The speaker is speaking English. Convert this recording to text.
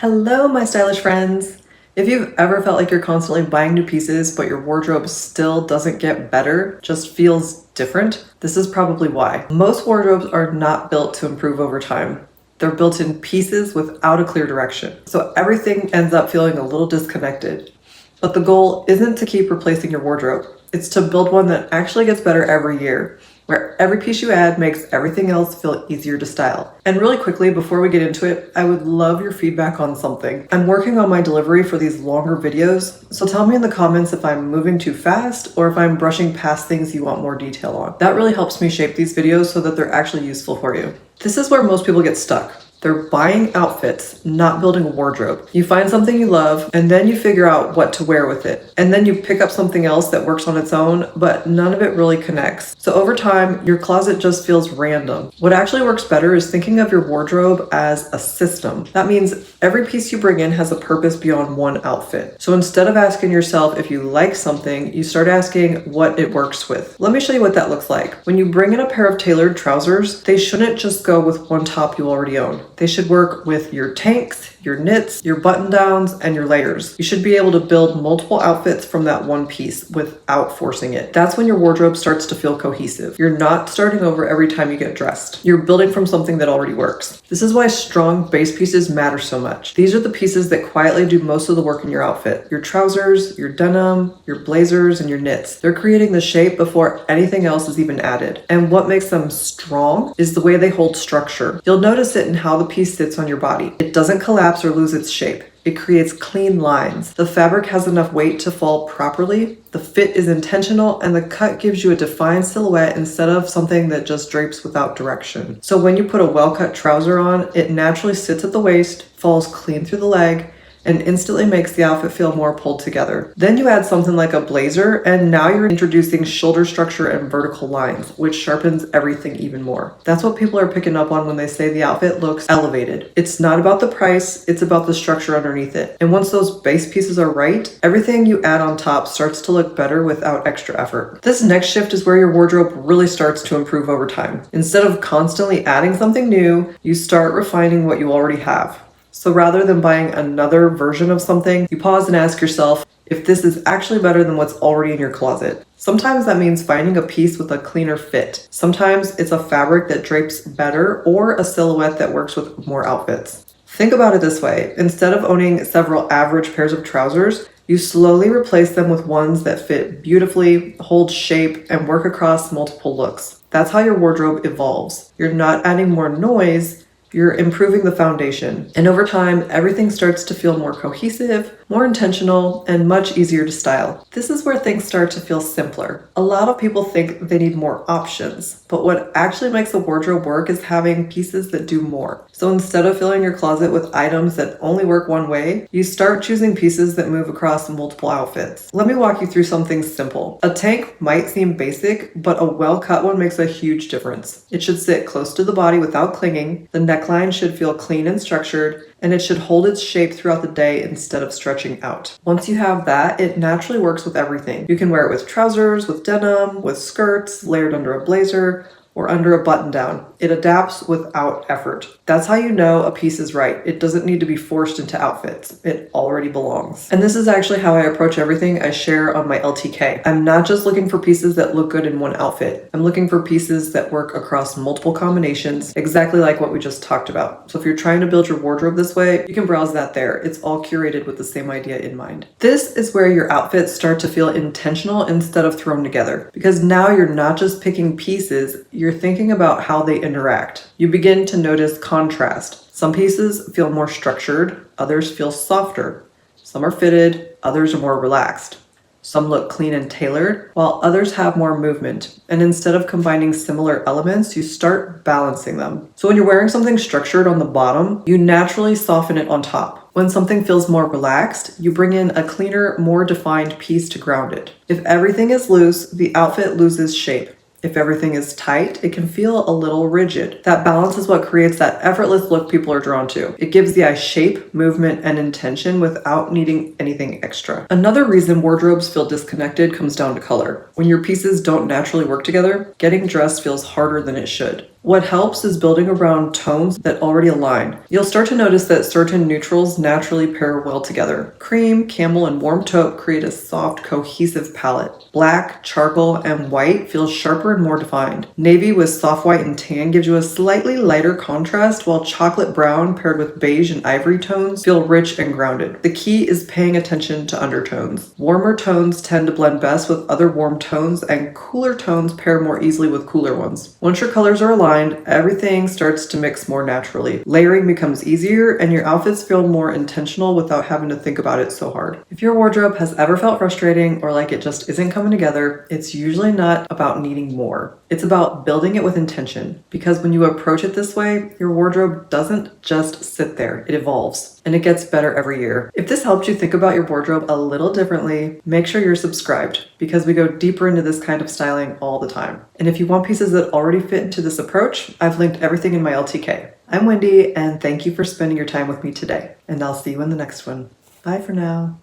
Hello, my stylish friends. If you've ever felt like you're constantly buying new pieces, but your wardrobe still doesn't get better, just feels different, this is probably why. Most wardrobes are not built to improve over time. They're built in pieces without a clear direction. So everything ends up feeling a little disconnected. But the goal isn't to keep replacing your wardrobe. It's to build one that actually gets better every year, where every piece you add makes everything else feel easier to style. And really quickly, before we get into it, I would love your feedback on something. I'm working on my delivery for these longer videos, so tell me in the comments if I'm moving too fast or if I'm brushing past things you want more detail on. That really helps me shape these videos so that they're actually useful for you. This is where most people get stuck. They're buying outfits, not building a wardrobe. You find something you love, and then you figure out what to wear with it. And then you pick up something else that works on its own, but none of it really connects. So over time, your closet just feels random. What actually works better is thinking of your wardrobe as a system. That means every piece you bring in has a purpose beyond one outfit. So instead of asking yourself if you like something, you start asking what it works with. Let me show you what that looks like. When you bring in a pair of tailored trousers, they shouldn't just go with one top you already own. They should work with your tanks, your knits, your button downs, and your layers. You should be able to build multiple outfits from that one piece without forcing it. That's when your wardrobe starts to feel cohesive. You're not starting over every time you get dressed. You're building from something that already works. This is why strong base pieces matter so much. These are the pieces that quietly do most of the work in your outfit. Your trousers, your denim, your blazers, and your knits. They're creating the shape before anything else is even added. And what makes them strong is the way they hold structure. You'll notice it in how the piece sits on your body. It doesn't collapse or lose its shape. It creates clean lines. The fabric has enough weight to fall properly. The fit is intentional, and the cut gives you a defined silhouette instead of something that just drapes without direction. So when you put a well-cut trouser on, it naturally sits at the waist, falls clean through the leg, and instantly makes the outfit feel more pulled together. Then you add something like a blazer, and now you're introducing shoulder structure and vertical lines, which sharpens everything even more. That's what people are picking up on when they say the outfit looks elevated. It's not about the price, it's about the structure underneath it. And once those base pieces are right, everything you add on top starts to look better without extra effort. This next shift is where your wardrobe really starts to improve over time. Instead of constantly adding something new, you start refining what you already have. So rather than buying another version of something, you pause and ask yourself if this is actually better than what's already in your closet. Sometimes that means finding a piece with a cleaner fit. Sometimes it's a fabric that drapes better or a silhouette that works with more outfits. Think about it this way. Instead of owning several average pairs of trousers, you slowly replace them with ones that fit beautifully, hold shape, and work across multiple looks. That's how your wardrobe evolves. You're not adding more noise, you're improving the foundation. And over time, everything starts to feel more cohesive, more intentional, and much easier to style. This is where things start to feel simpler. A lot of people think they need more options, but what actually makes a wardrobe work is having pieces that do more. So instead of filling your closet with items that only work one way, you start choosing pieces that move across multiple outfits. Let me walk you through something simple. A tank might seem basic, but a well-cut one makes a huge difference. It should sit close to the body without clinging. The neckline should feel clean and structured, and it should hold its shape throughout the day instead of stretching out. Once you have that, it naturally works with everything. You can wear it with trousers, with denim, with skirts, layered under a blazer, or under a button down. It adapts without effort. That's how you know a piece is right. It doesn't need to be forced into outfits. It already belongs. And this is actually how I approach everything I share on my LTK. I'm not just looking for pieces that look good in one outfit. I'm looking for pieces that work across multiple combinations, exactly like what we just talked about. So if you're trying to build your wardrobe this way, you can browse that there. It's all curated with the same idea in mind. This is where your outfits start to feel intentional instead of thrown together. Because now you're not just picking pieces, you're thinking about how they interact. You begin to notice contrast. Some pieces feel more structured, others feel softer. Some are fitted, others are more relaxed. Some look clean and tailored, while others have more movement. And instead of combining similar elements, you start balancing them. So when you're wearing something structured on the bottom, you naturally soften it on top. When something feels more relaxed, you bring in a cleaner, more defined piece to ground it. If everything is loose, the outfit loses shape. If everything is tight, it can feel a little rigid. That balance is what creates that effortless look people are drawn to. It gives the eye shape, movement, and intention without needing anything extra. Another reason wardrobes feel disconnected comes down to color. When your pieces don't naturally work together, getting dressed feels harder than it should. What helps is building around tones that already align. You'll start to notice that certain neutrals naturally pair well together. Cream, camel, and warm taupe create a soft, cohesive palette. Black, charcoal, and white feel sharper and more defined. Navy with soft white and tan gives you a slightly lighter contrast, while chocolate brown paired with beige and ivory tones feel rich and grounded. The key is paying attention to undertones. Warmer tones tend to blend best with other warm tones, and cooler tones pair more easily with cooler ones. Once your colors are aligned, everything starts to mix more naturally. Layering becomes easier, and your outfits feel more intentional without having to think about it so hard. If your wardrobe has ever felt frustrating or like it just isn't coming together, it's usually not about needing more. It's about building it with intention, because when you approach it this way, your wardrobe doesn't just sit there, it evolves, and it gets better every year. If this helped you think about your wardrobe a little differently, make sure you're subscribed, because we go deeper into this kind of styling all the time. And if you want pieces that already fit into this approach, I've linked everything in my LTK. I'm Wendy, and thank you for spending your time with me today, and I'll see you in the next one. Bye for now.